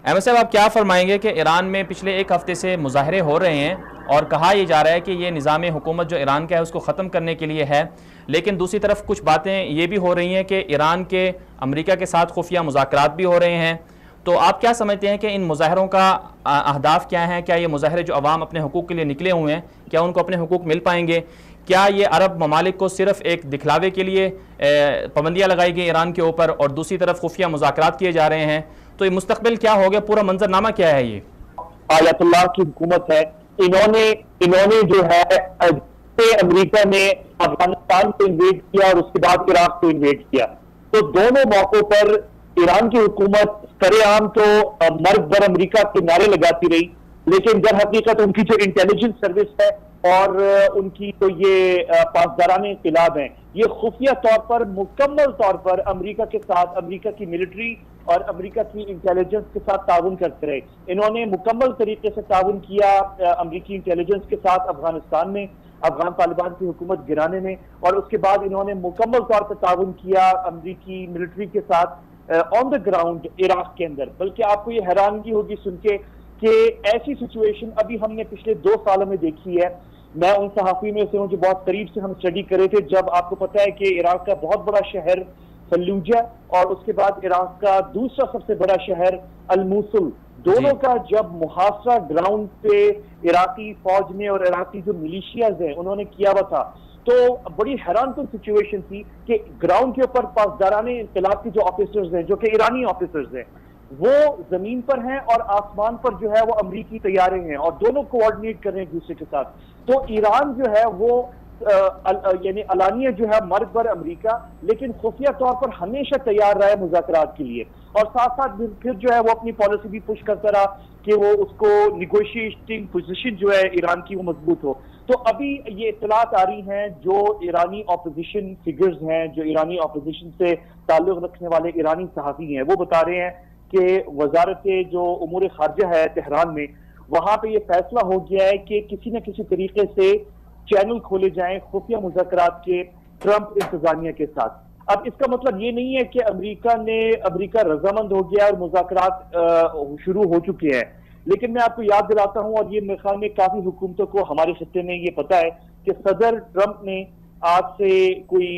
अहमद साहब, आप क्या फरमाएंगे कि ईरान में पिछले एक हफ्ते से मुजाहरे हो रहे हैं और कहा यह जा रहा है कि ये निज़ाम हुकूमत जो ईरान का है उसको ख़त्म करने के लिए है, लेकिन दूसरी तरफ कुछ बातें ये भी हो रही हैं कि ईरान के अमेरिका के साथ खुफिया मुज़ाकरात भी हो रहे हैं। तो आप क्या समझते हैं कि इन मुजाहरों का अहदाफ क्या है? क्या ये मुजाहरे जो अवाम अपने हुकूक के लिए निकले हुए हैं, क्या उनको अपने हुकूक मिल पाएंगे? क्या ये अरब ममालिक को सिर्फ एक दिखलावे के लिए पाबंदियाँ लगाई गई ईरान के ऊपर और दूसरी तरफ खुफिया मुज़ाकरात किए जा रहे हैं? तो ये मुस्तकबिल क्या हो गया, पूरा मंजरनामा क्या है? ये आयतुल्लाह की हुकूमत है। इन्होंने इन्होंने जो है अमेरिका ने अफगानिस्तान को इन्वेड किया और उसके बाद इराक को इन्वेड किया। तो दोनों मौकों पर ईरान की हुकूमत सरेआम तो मर्ग बर अमेरिका के नारे लगाती रही, लेकिन दर हकीकत उनकी जो इंटेलिजेंस सर्विस है और उनकी तो ये पासदारान इनकलाब हैं, ये खुफिया तौर पर मुकम्मल तौर पर अमेरिका के साथ, अमेरिका की मिलिट्री और अमेरिका की इंटेलिजेंस के साथ ताउन करते रहे। इन्होंने मुकम्मल तरीके से ताउन किया अमेरिकी इंटेलिजेंस के साथ अफगानिस्तान में, अफगान तालिबान की हुकूमत गिराने में, और उसके बाद इन्होंने मुकम्मल तौर पर ताउन किया अमेरिकी मिलिट्री के साथ ऑन द ग्राउंड इराक के अंदर। बल्कि आपको ये हैरानगी होगी सुन के कि ऐसी सिचुएशन अभी हमने पिछले 2 सालों में देखी है। मैं उन सहाफी में से हूं जो बहुत करीब से हम स्टडी कर रहे थे, जब आपको पता है कि इराक का बहुत बड़ा शहर फल्लूजा और उसके बाद इराक का दूसरा सबसे बड़ा शहर अल-मूसुल, दोनों का जब मुहासरा ग्राउंड पे इराकी फौज ने और इराकी जो मिलिशियाज हैं उन्होंने किया हुआ था, तो बड़ी हैरानकुन सिचुएशन थी कि ग्राउंड के ऊपर पासदाराने इनकलाब के जो ऑफिसर्स हैं, जो कि ईरानी ऑफिसर्स हैं, वो जमीन पर हैं और आसमान पर जो है वो अमरीकी तैयारे हैं और दोनों कोऑर्डिनेट कर रहे हैं एक दूसरे के साथ। तो ईरान जो है वो यानी अलानिया जो है मर्ग बर अमरीका, लेकिन खुफिया तौर पर हमेशा तैयार रहा है मुज़ाकरात के लिए, और साथ साथ फिर जो है वो अपनी पॉलिसी भी पुश करता रहा कि वो उसको निगोशिएटिंग पोजीशन जो है ईरान की वो मजबूत हो। तो अभी ये इत्तलात आ रही हैं, जो ईरानी ऑपोजिशन फिगर्स हैं, जो ईरानी ऑपोजिशन से ताल्लुक रखने वाले ईरानी सहाफ़ी हैं, वो बता रहे हैं कि वजारत जो उमूर खारजा है तेहरान में, वहां पे ये फैसला हो गया है कि किसी न किसी तरीके से चैनल खोले जाएं खुफिया मुज़ाकरात के ट्रंप इंतजामिया के साथ। अब इसका मतलब ये नहीं है कि अमेरिका रजामंद हो गया और मुज़ाकरात शुरू हो चुके हैं, लेकिन मैं आपको याद दिलाता हूं, और ये मेरे ख्याल में काफी हुकूमतों को हमारे खित्ते में ये पता है कि सदर ट्रंप ने आज से कोई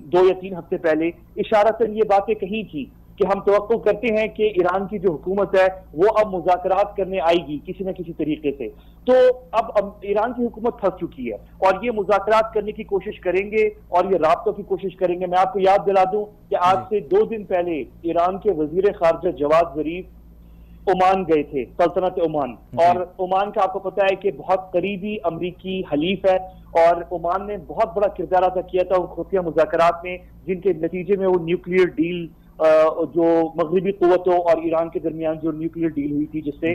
2 या 3 हफ्ते पहले इशारतन ये बातें कही थी कि हम तवक्को करते हैं कि ईरान की जो हुकूमत है वो अब मुज़ाकरात करने आएगी किसी न किसी तरीके से। तो अब ईरान की हुकूमत फंस चुकी है और ये मुज़ाकरात करने की कोशिश करेंगे और ये राब्तों की कोशिश करेंगे। मैं आपको याद दिला दूं कि आज से 2 दिन पहले ईरान के वजीर खारजा जवाद जरीफ ओमान गए थे, सल्तनत ओमान, और ओमान का आपको पता है कि बहुत करीबी अमरीकी हलीफ है, और ओमान ने बहुत बड़ा किरदार अदा किया था उन खुफिया मुज़ाकरात में, जिनके नतीजे में वो न्यूक्लियर डील जो मगरबी कुव्वतों और ईरान के दरमियान जो न्यूक्लियर डील हुई थी, जिससे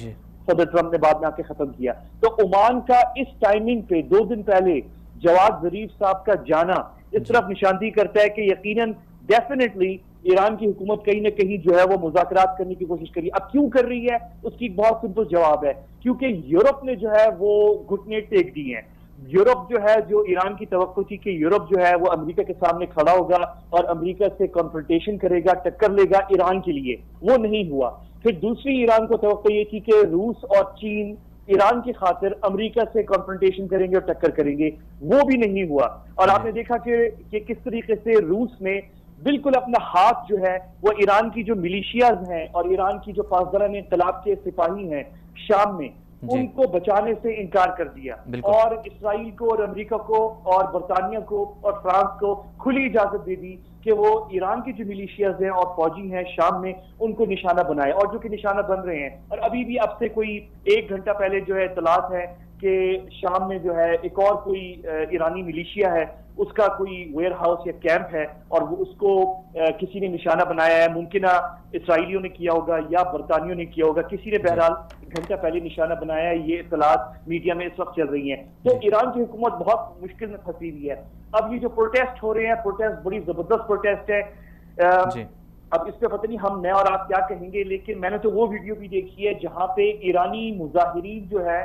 सदर ट्रंप ने बाद में आके खत्म किया। तो ओमान का इस टाइमिंग पे 2 दिन पहले जवाद जरीफ साहब का जाना इस तरफ निशानदी करता है कि यकीनन डेफिनेटली ईरान की हुकूमत कहीं ना कहीं जो है वो मुज़ाकरात करने की कोशिश कर रही है। अब क्यों कर रही है, उसकी एक बहुत सिंपल जवाब है, क्योंकि यूरोप ने जो है वो घुटने टेक दिए हैं। यूरोप जो है, जो ईरान की तवक्को थी कि यूरोप जो है वो अमेरिका के सामने खड़ा होगा और अमेरिका से कॉन्फ्रंटेशन करेगा, टक्कर लेगा ईरान के लिए, वो नहीं हुआ। फिर दूसरी ईरान को तवक्को ये थी कि रूस और चीन ईरान की खातिर अमेरिका से कॉन्फ्रंटेशन करेंगे और टक्कर करेंगे, वो भी नहीं हुआ। और आपने देखा कि किस तरीके से रूस ने बिल्कुल अपना हाथ जो है वो ईरान की जो मिलिशियाज हैं और ईरान की जो पासदारान इन्कलाब के सिपाही हैं शाम में, उनको बचाने से इनकार कर दिया, और इसराइल को और अमेरिका को और बरतानिया को और फ्रांस को खुली इजाजत दे दी कि वो ईरान की जो मिलिशियाज हैं और फौजी हैं शाम में, उनको निशाना बनाए, और जो कि निशाना बन रहे हैं। और अभी भी अब से कोई 1 घंटा पहले जो है इत्तलात है कि शाम में जो है एक और कोई ईरानी मिलिशिया है, उसका कोई वेयर हाउस या कैंप है और वो उसको किसी ने निशाना बनाया है। मुमकिन इसराइलियों ने किया होगा या बरतानियों ने किया होगा, किसी ने बहरहाल 1 घंटा पहले निशाना बनाया है। ये इत्तलात मीडिया में इस वक्त चल रही हैं। तो ईरान की हुकूमत बहुत मुश्किल में फंसी हुई है। अब ये जो प्रोटेस्ट हो रहे हैं, प्रोटेस्ट बड़ी जबरदस्त प्रोटेस्ट है। अब इस पे पता नहीं हम, मैं और आप क्या कहेंगे, लेकिन मैंने तो वो वीडियो भी देखी है जहां पे ईरानी मुजाहिरीन जो है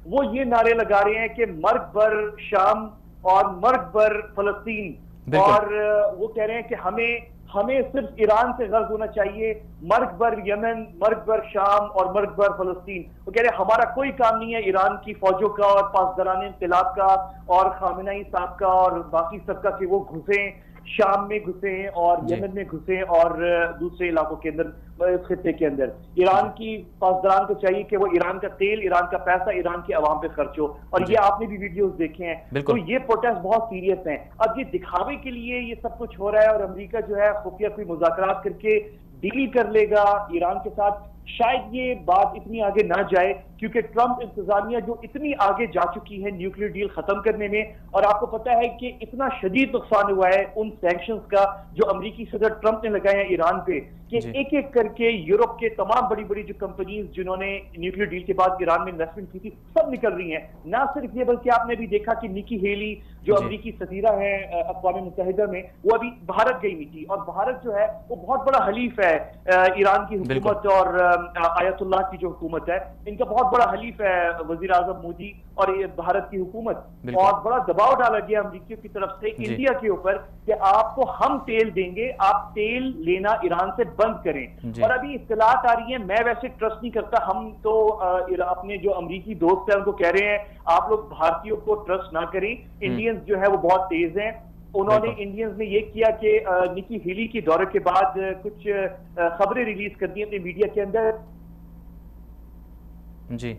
वो ये नारे लगा रहे हैं कि मर्ग बर शाम और मर्ग बर फलस्तीन, और वो कह रहे हैं कि हमें सिर्फ ईरान से गर्ज होना चाहिए, मर्ग बर यमन, मर्ग बर शाम और मर्ग बर फलस्तीन। वो कह रहे हमारा कोई काम नहीं है ईरान की फौजों का और पासदारान इंक़िलाब का और खामेनेई साहब का और बाकी सबका कि वो घुसे शाम में घुसे और यमन में घुसे और दूसरे इलाकों के अंदर, खित्ते के अंदर। ईरान की पासदारान को चाहिए कि वो ईरान का तेल, ईरान का पैसा ईरान की आवाम पे खर्च हो। और ये आपने भी वीडियोस देखे हैं। तो ये प्रोटेस्ट बहुत सीरियस हैं। अब ये दिखावे के लिए ये सब कुछ हो रहा है और अमेरिका जो है खुफिया कोई मुज़ाकरात करके डील कर लेगा ईरान के साथ। शायद ये बात इतनी आगे ना जाए क्योंकि ट्रंप इंतजामिया जो इतनी आगे जा चुकी है न्यूक्लियर डील खत्म करने में, और आपको पता है कि इतना शदीद नुकसान हुआ है उन सैंक्शंस का जो अमेरिकी सदर ट्रंप ने लगाए हैं ईरान पे, कि एक एक करके यूरोप के तमाम बड़ी बड़ी जो कंपनीज जिन्होंने न्यूक्लियर डील के बाद ईरान में इन्वेस्टमेंट की थी सब निकल रही हैं। ना सिर्फ ये बल्कि आपने भी देखा कि निकी हेली जो अमेरिकी सफीरा है अक़वाम मुत्तहिदा में, वो अभी भारत गई हुई थी। और भारत जो है वो बहुत बड़ा हलीफ है ईरान की हुकूमत और आयतुल्लाह की जो हुकूमत है, इनका बहुत बड़ा हलीफ है वजीर आजम मोदी और ये भारत की हुकूमत। और बड़ा दबाव डाला गया अमेरिकियों की तरफ से इंडिया के ऊपर कि आपको हम तेल देंगे, आप तेल लेना ईरान से बंद करें। और अभी इत्तलात आ रही है, मैं वैसे ट्रस्ट नहीं करता, हम तो अपने जो अमेरिकी दोस्त है उनको कह रहे हैं आप लोग भारतीयों को ट्रस्ट ना करें, इंडियंस जो है वो बहुत तेज हैं। उन्होंने इंडियंस ने ये किया कि निकी हेली के दौरे के बाद कुछ खबरें रिलीज कर दी अपने मीडिया के अंदर जी,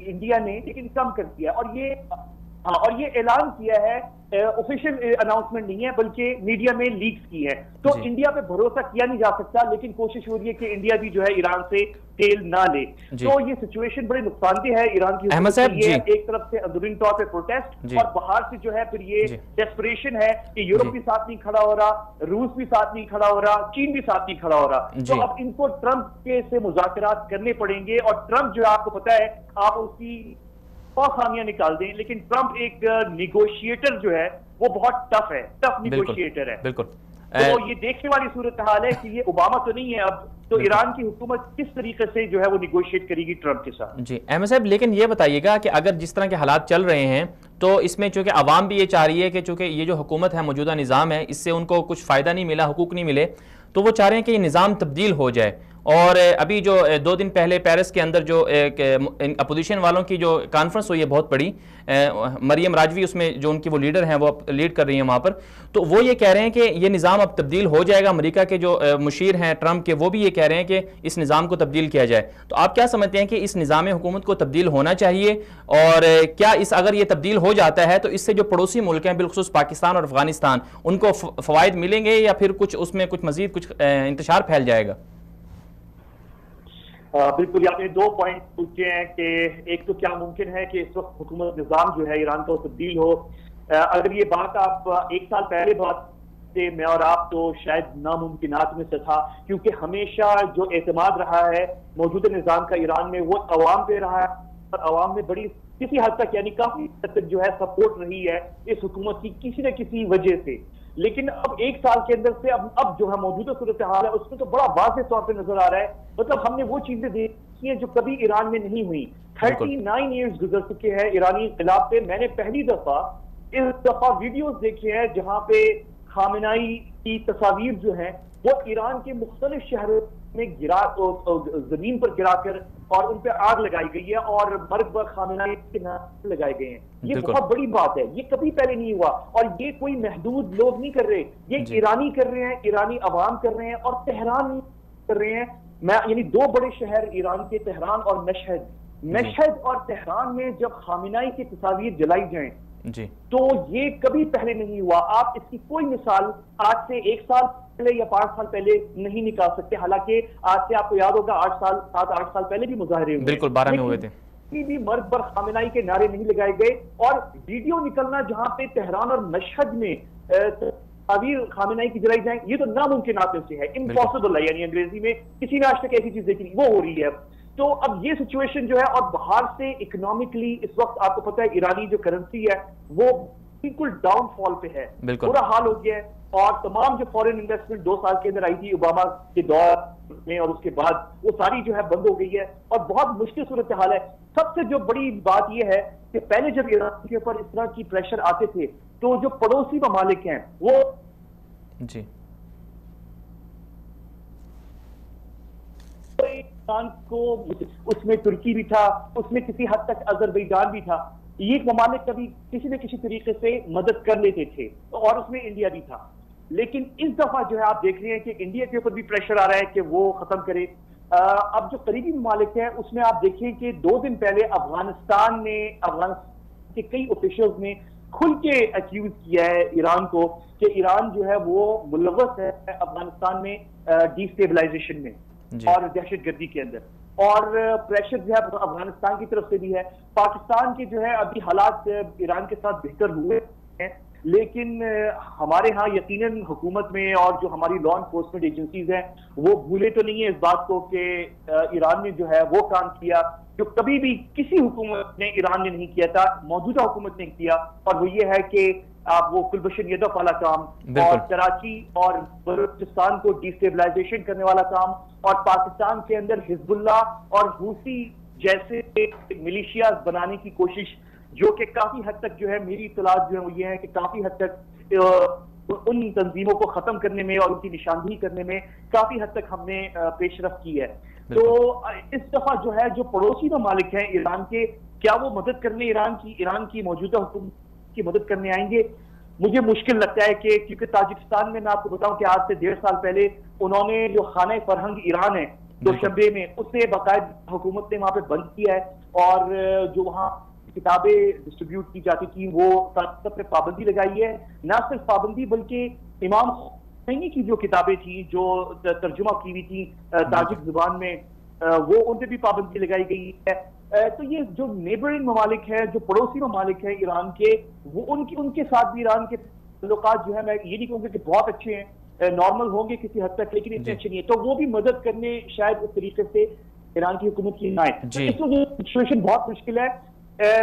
इंडिया ने, लेकिन कम कर दिया। और ये ऐलान किया है, ऑफिशियल अनाउंसमेंट नहीं है बल्कि मीडिया में लीक्स की है। तो इंडिया पे भरोसा किया नहीं जा सकता, लेकिन कोशिश हो रही है कि इंडिया भी जो है ईरान से तेल ना ले। तो ये सिचुएशन बड़ी नुकसानदेह है ईरान की। अहमद साहब जी, एक तरफ से अंदरूनी तौर पे प्रोटेस्ट और बाहर से जो है फिर ये डेस्परेशन है कि यूरोप भी साथ नहीं खड़ा हो रहा, रूस भी साथ नहीं खड़ा हो रहा, चीन भी साथ नहीं खड़ा हो रहा। तो अब इनको ट्रंप के से मुज़ाकरात करने पड़ेंगे। और ट्रंप जो आपको पता है, आप उसकी खामियां निकाल दें, लेकिन ट्रंप एक निगोशिएटर जो है वो बहुत टफ है, टफ निगोशिएटर है। बिल्कुल। तो ये देखने वाली सूरत हाल है कि ये ओबामा तो नहीं है अब, तो ईरान की हुकूमत किस तरीके से जो है वो निगोशिएट करेगी ट्रंप के साथ। जी अहमद साहब, लेकिन ये बताइएगा कि अगर जिस तरह के हालात चल रहे हैं तो इसमें चूंकि आवाम भी ये चाह रही है कि चूंकि ये जो हुकूमत है, मौजूदा निज़ाम है, इससे उनको कुछ फ़ायदा नहीं मिला, हुकूक नहीं मिले, तो वो चाह रहे हैं कि ये निज़ाम तब्दील हो जाए। और अभी जो 2 दिन पहले पेरिस के अंदर जो एक अपोजिशन वालों की जो कॉन्फ्रेंस हुई है बहुत बड़ी, मरियम राजवी उसमें जो उनकी वो लीडर हैं वो लीड कर रही हैं वहाँ पर, तो वो ये कह रहे हैं कि ये निज़ाम अब तब्दील हो जाएगा। अमेरिका के जो मुशीर हैं ट्रंप के, वो भी ये कह रहे हैं कि इस निज़ाम को तब्दील किया जाए। तो आप क्या समझते हैं कि इस निज़ाम हुकूमत को तब्दील होना चाहिए, और क्या अगर ये तब्दील हो जाता है तो इससे जो पड़ोसी मुल्क हैं बिलखुसूस पाकिस्तान और अफगानिस्तान, उनको फ़वाइद मिलेंगे या फिर कुछ उसमें कुछ मज़ीद कुछ इंतशार फैल जाएगा? बिल्कुल, आपने 2 पॉइंट पूछे हैं कि एक तो क्या मुमकिन है कि इस वक्त हुकूमत निज़ाम जो है ईरान का तब्दील हो। अगर ये बात आप 1 साल पहले बात से मैं और आप, तो शायद नामुमकिनात में से था, क्योंकि हमेशा जो एतमाद रहा है मौजूदा निज़ाम का ईरान में वो अवाम पे रहा है और अवाम में बड़ी किसी हद तक यानी काफी हद तक जो है सपोर्ट रही है इस हुकूमत की किसी न किसी वजह से। लेकिन अब 1 साल के अंदर से अब जो है मौजूदा सूरत हाल है उसमें तो बड़ा वाज़ेह तौर पे नजर आ रहा है, मतलब हमने वो चीजें देखी हैं जो कभी ईरान में नहीं हुई। 39 ईयर्स गुजर चुके हैं ईरानी इन्क़िलाब पे। मैंने पहली दफा इस दफा वीडियोस देखे हैं जहां पे खामेनेई की तस्वीर जो है वो ईरान के मुख्तलिफ शहरों में जमीन पर गिराकर और उन पर आग लगाई गई है और मर्ग व खामेनेई के नाम लगाए गए हैं। ये बहुत बड़ी बात है, ये कभी पहले नहीं हुआ। और ये कोई महदूद लोग नहीं कर रहे, ये ईरानी कर रहे हैं, ईरानी अवाम कर रहे हैं और तेहरान कर रहे हैं। यानी 2 बड़े शहर ईरान के, तेहरान और मशहद और तेहरान में जब खामेनेई की तस्वीर जलाई जाए जी, तो ये कभी पहले नहीं हुआ। आप इसकी कोई मिसाल आज से 1 साल पहले या 5 साल पहले नहीं निकाल सकते। हालांकि आज से आपको याद होगा 7-8 साल पहले भी मुजाहरे हुए, बिल्कुल 12 में हुए थे, भी मर्ग पर खामेनेई के नारे नहीं लगाए गए। और वीडियो निकलना जहां पे तेहरान और मशहद में तस्वीर खामेनेई की जलाई जाए, ये तो नामुमकिनात में से है, इम्पॉसिबल है। यानी अंग्रेजी में किसी ने आज तक ऐसी चीज देखी नहीं, वो हो रही है। तो अब ये सिचुएशन जो है, और बाहर से इकोनॉमिकली इस वक्त आपको पता है ईरानी जो करेंसी है वो बिल्कुल डाउनफॉल पे है, बुरा हाल हो गया है। और तमाम जो फॉरेन इन्वेस्टमेंट 2 साल के अंदर आई थी ओबामा के दौर में, और उसके बाद वो सारी जो है बंद हो गई है और बहुत मुश्किल सूरत हाल है। सबसे जो बड़ी बात यह है कि पहले जब ईरान के ऊपर इस तरह की प्रेशर आते थे तो जो पड़ोसी ममालिक हैं वो जी ईरान को, उसमें तुर्की भी था, उसमें किसी हद तक अजरबैजान भी था, ये ममालिक कभी किसी न किसी तरीके से मदद कर लेते थे, और उसमें इंडिया भी था। लेकिन इस दफा जो है आप देख रहे हैं कि इंडिया के ऊपर भी प्रेशर आ रहा है कि वो खत्म करे। अब जो करीबी ममालिक हैं उसमें आप देखें कि 2 दिन पहले अफगानिस्तान के कई ऑफिशियल्स ने खुल के अक्यूज किया है ईरान को कि ईरान जो है वो मुलव्वस है अफगानिस्तान में डिस्टेबलाइजेशन में और दहशतगर्दी के अंदर, और प्रेशर जो है अफगानिस्तान की तरफ से भी है। पाकिस्तान के जो है अभी हालात ईरान के साथ बेहतर हुए हैं, लेकिन हमारे यहाँ यकीनन हुकूमत में और जो हमारी लॉ इन्फोर्समेंट एजेंसीज हैं वो भूले तो नहीं है इस बात को कि ईरान ने जो है वो काम किया जो कभी भी किसी हुकूमत ने ईरान ने नहीं किया था, मौजूदा हुकूमत ने किया, और वो ये है कि आप वो कुलभूषण यादव वाला काम और कराची और बलूचिस्तान को डिस्टेबलाइजेशन करने वाला काम, और पाकिस्तान के अंदर हिजबुल्लाह और हूसी जैसे मिलिशिया बनाने की कोशिश, जो कि काफी हद तक जो है मेरी इत्तलात जो है वो ये है कि काफी हद तक उन तंजीमों को खत्म करने में और उनकी निशानदेही करने में काफी हद तक हमने पेशरफ की है। तो इस दफा जो है जो पड़ोसी ममालिक हैं ईरान के, क्या वो मदद करने ईरान की मौजूदा हुकूमत की मदद करने आएंगे? मुझे मुश्किल लगता है कि क्योंकि ताजिकिस्तान में मैं आपको बताऊं कि आज से 1.5 साल पहले उन्होंने जो खाना फरहंग ईरान है दोशंबे में, उसे बाकायदा हुकूमत ने वहां पे बंद किया है, और जो वहां किताबें डिस्ट्रीब्यूट की जाती थी वो सब पे पाबंदी लगाई है। ना सिर्फ पाबंदी बल्कि इमाम खुमैनी की जो किताबें थी जो तर्जुमा की हुई थी ताजिक जुबान में, वो उन पे भी पाबंदी लगाई गई है। तो ये जो नेबरिंग ममालिक है, जो पड़ोसी ममालिक है ईरान के, वो उनके साथ भी ईरान के ताल्लुकात जो है, मैं ये नहीं कहूँगा कि बहुत अच्छे हैं, नॉर्मल होंगे किसी हद तक, लेकिन इतने अच्छे नहीं है, तो वो भी मदद करने शायद उस तरीके से ईरान की हुकूमत की ना आए। इसमें सिचुएशन बहुत मुश्किल है।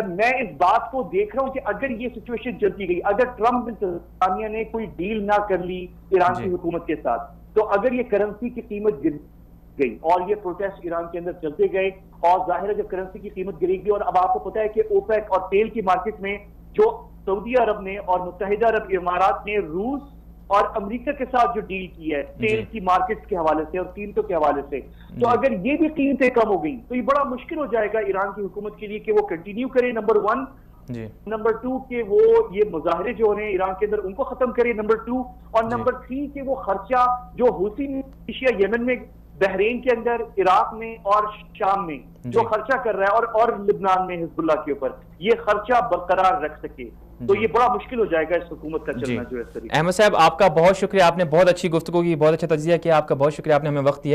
मैं इस बात को देख रहा हूं कि अगर ये सिचुएशन चलती गई, अगर ट्रंप इंतजामिया ने कोई डील ना कर ली ईरान की हुकूमत के साथ, तो अगर ये करेंसी की कीमत गिर गई और ये प्रोटेस्ट ईरान के अंदर चलते गए, और जाहिर है जब करेंसी की कीमत गिरेगी, और अब आपको पता है कि ओपेक और तेल की मार्केट में जो सऊदी अरब ने और मुत्तहिदा अरब इमारात ने रूस और अमेरिका के साथ जो डील की है तेल की मार्केट्स के हवाले से और कीमतों के हवाले से, तो अगर ये भी कीमतें कम हो गई तो ये बड़ा मुश्किल हो जाएगा ईरान की हुकूमत के लिए कि वो कंटिन्यू करे, नंबर 1, नंबर 2 कि वो ये मुजाहरे जो हो रहे हैं ईरान के अंदर उनको खत्म करे, नंबर 2, और नंबर 3 कि वो खर्चा जो हूसी मिलिशिया यमन में, बहरीन के अंदर, इराक में और शाम में जो खर्चा कर रहा है, और लिबनान में हिजबुल्लाह के ऊपर, ये खर्चा बरकरार रख सके, तो ये बड़ा मुश्किल हो जाएगा इस हुकूमत का चलना जो है। अहमद साहब, आपका बहुत शुक्रिया, आपने बहुत अच्छी गुफ्तगू की, बहुत अच्छा तज्जिया किया, आपका बहुत शुक्रिया, आपने हमें वक्त दिया।